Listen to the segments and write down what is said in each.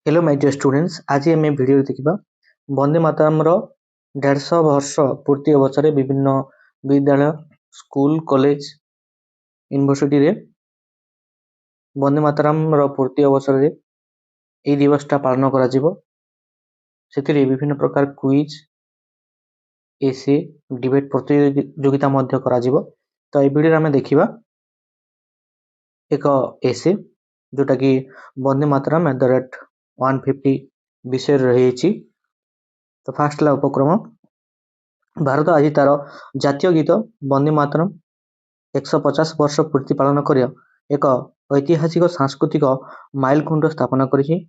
Hello my dear students, आज आम video देखा वंदे मातरम 150 वर्ष पूर्ति अवसर विभिन्न विद्यालय स्कूल कॉलेज यूनिवर्सिटी रे वंदे मातरम पूर्ति अवसर ये दिवसटा पालन कर विभिन्न प्रकार क्विज एसे डिबेट प्रतियोगिता तो ये वीडियो आम देखा एक एसे जोटा कि Vande Mataram at the rate 150 विषय रही। तो फास्ट उपक्रम भारत आज तार जातीय गीत वंदे मातरम 150 वर्ष पूर्ति पालन कर एक ऐतिहासिक सांस्कृतिक माइलखुंट स्थापन करिछि।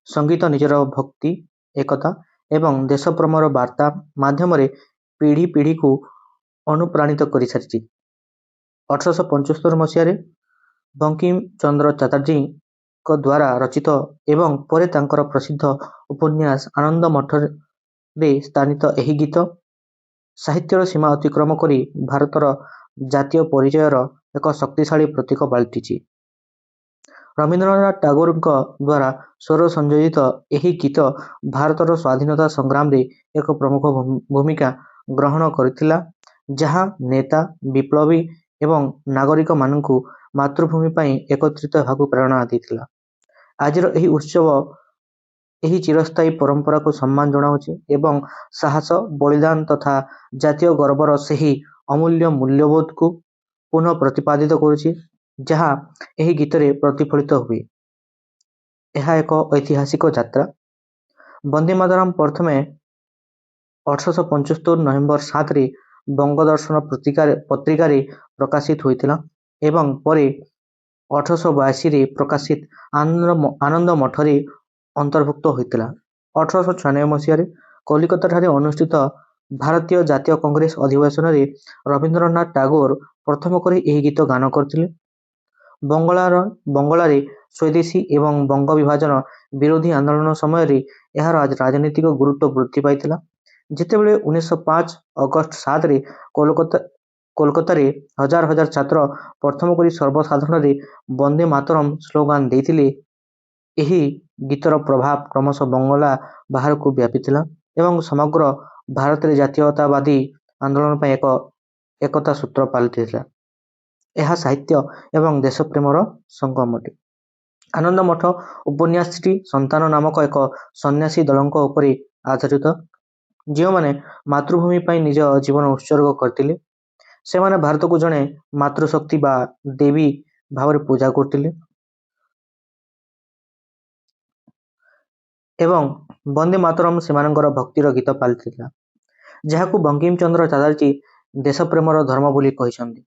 संगीत निजर भक्ति एकता एवं देशप्रेमर वार्ता माध्यम पीढ़ी पीढ़ी को अनुप्राणित कर सारी। 1875 मसीह बंकिम चंद्र चटर्जी द्वारा रचित एवं परे तांकर प्रसिद्ध उपन्यास आनंद मठ रे स्थानित एही गीत साहित्यर सीमा अतिक्रम करी भारतर जातीय परिचयर एक शक्तिशाली प्रतीक पालटिछि। रवींद्रनाथ टागोर द्वारा स्वर संयोजित एही गीत भारतर स्वाधीनता संग्राम रे एक प्रमुख भूमिका ग्रहण करथिला, जहाँ नेता विप्लवी एवं नागरिक मानकु मातृभूमि पई एकत्रित हेबाकु प्रेरणा देथिला। आज एही उत्सव एही चिरस्थायी परंपरा को सम्मान जनाउछि एवं साहस बलिदान तथा जातीय गर्वर सही अमूल्य मूल्यबोध को पुनः प्रतिपादित करुछि, जहाँ एही गीत रे प्रतिफलित हुए। यह एक ऐतिहासिक यात्रा। वंदे मातरम प्रथमे 1875 नवेम्बर 7 रे बंगदर्शन पत्रिका रे प्रकाशित होइतिला एवं परे 1882 रे प्रकाशित आनंद मठ रे अंतर्भुक्त होइतिला। 1896 मसीह कलिकता ठारे अनुष्ठित भारतीय जातीय कांग्रेस अधिवेशन रे रवींद्रनाथ टागोर प्रथम करी एही गीत गान करथिले। बंगला रे स्वदेशी एवं बंग विभाजन विरोधी आंदोलन समय रे यार राजनीतिक गुरुत्व वृद्धि पाइतिला। जेतेबेले 1905 अगस्त 7 रे कोलकाता रे हजार हजार छात्र प्रथम करी सर्वसाधारण रे वंदे मातरम स्लोगान देथिले। एही गीतर प्रभाव क्रमशः बंगला बाहर को व्यापीथिला एवं समग्र भारत रे जातीयतावादी आंदोलन पर एकता सूत्र पालटिथिला। यह साहित्य एवं देशप्रेमर संगम अटे। आनंद मठ उपन्यासटी संतान नामक एक सन्यासी दलଙ୍କ उपरे आधारित, जो माने मातृभूमि पई निज जीवन उत्सर्ग करथिले। से माने भारत को जने मातृशक्ति बा देवी भाव पूजा करथिले एवं वंदे मातरम सेमानଙ୍କର भक्तिर गीत पालथिला, जहाकू बंकिम चंद्र चटर्जी देशप्रेमर धर्म बोली कहिसंती।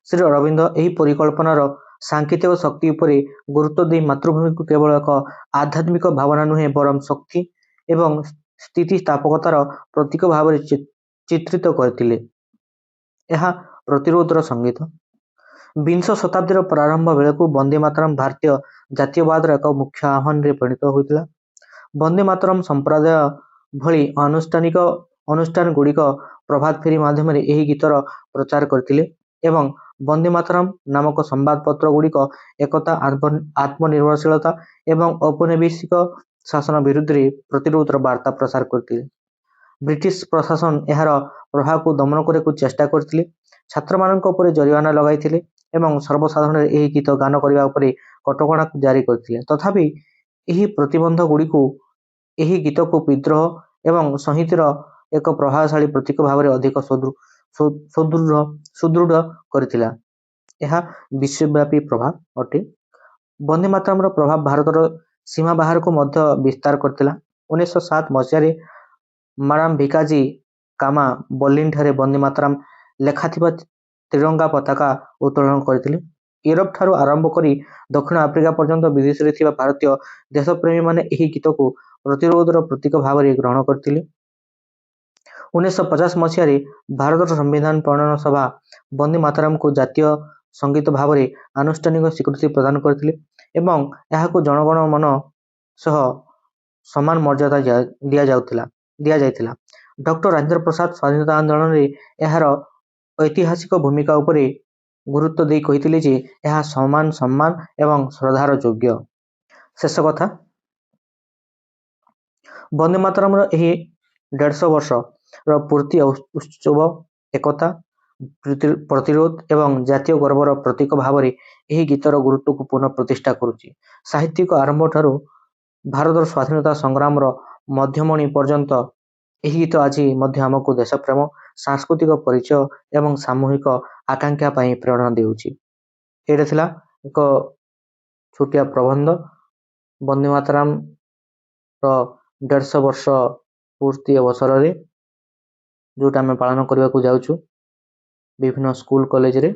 श्री अरविंद एही परिकल्पनार सांकेतिक शक्ति उपरे गुरुत्व दे मातृभूमि को केवल एक आध्यात्मिक भावना नुहे बरम शक्ति एवं स्थितिस्थापकतार प्रतीक भाव चित्रित करथिले। यह प्रतिरोधर संगीत। विंश शताब्दीर प्रारंभ बेलू वंदे मातरम भारतीय जातीयवादर एक मुख्य आह्वान रे परिणत होइतिला। वंदे मातरम संप्रदाय भली अनुष्ठान गुड़िक प्रभात फेरी माध्यम एही गीतर प्रचार करथिले एवं वंदे मातरम नामक संवाद पत्र गुड़िक एकता आत्मनिर्भरशीलता एवं औपनिवेशिक शासन विरुद्ध प्रतिरोधर वार्ता प्रसार करथिले। ब्रिटिश प्रशासन यार प्रभाव को दमन करने चेष्टा करथिले, छात्र मानक उपरे जरिमाना लगाइथिले एवं सर्वसाधारण एही गीत गान करबा उपरे कटकणा जारी करथिले। तथापि एही प्रतिबंध गुड़िक एही गीत को विद्रोह एवं संहितार एक प्रभावशाली प्रतीक भाव अधिक सुदृढ़ करथिला। यह विश्वव्यापी प्रभाव अटे। वंदे मातरम प्रभाव भारतर सीमा बाहर को मध्य विस्तार करथिला। 1907 मसीह माडाम भिकाजी कामा बर्लिन ठारे वंदे मातरम लेखाथिबा त्रिरंगा पताका उत्तोलन करथिले। यूरोप ठारू आरंभ करी दक्षिण आफ्रिका पर्यंत विदेश रे थिबा भारतीय देशप्रेमी माने एही गीत को प्रतिरोधर प्रतीक भाव ग्रहण करथिले। 1950 मसीह भारत संविधान प्रणयन सभा वंदे मातरम को जातीय संगीत भाव आनुष्ठानिक स्वीकृति प्रदान करथिले एवं यहाको जनगण मन सह समान मर्यादा दिया जायतिला। डॉक्टर राजेंद्र प्रसाद स्वाधीनता आंदोलन रे यार ऐतिहासिक भूमिका उपरे गुरुत्व दे कहिथिले जे यह समान सम्मान एवं श्रद्धार योग्य। शेष कथा ବନ୍ଦେ ମାତରମର ଏହି 150 ବର୍ଷର ପୂର୍ତ୍ତି ଉତ୍ସବ ଏକତା, ପ୍ରତିରୋଧ ଏବଂ ଜାତୀୟ ଗର୍ବର ପ୍ରତୀକ ଭାବରେ ଏହି ଗୀତର ଗୁରୁତ୍ୱକୁ ପୁନଃ ପ୍ରତିଷ୍ଠା କରୁଛି। ସାହିତ୍ୟିକ ଆରମ୍ଭଠାରୁ ଭାରତର ସ୍ୱାଧୀନତା ସଂଗ୍ରାମର ମଧ୍ୟମଣି ପର୍ଯ୍ୟନ୍ତ ଏହି ଗୀତ ଆଜି ମଧ୍ୟ ଆମକୁ ଦେଶପ୍ରେମ, ସାଂସ୍କୃତିକ ପରିଚୟ ଏବଂ ସାମୂହିକ ଆକାଂକ୍ଷା ପାଇଁ ପ୍ରେରଣା ଦେଉଛି। ଏଇଟା ଥିଲା ଏକ ଛୋଟିଆ ପ୍ରବନ୍ଧ ବନ୍ଦେ ମାତରମର 150 ବର୍ଷ ପୂର୍ତ୍ତି ଅବସରରେ, ଯୋଉଟା ଆମେ ପାଳନ କରିବାକୁ ଯାଉଛୁ ବିଭିନ୍ନ ସ୍କୁଲ କଲେଜରେ।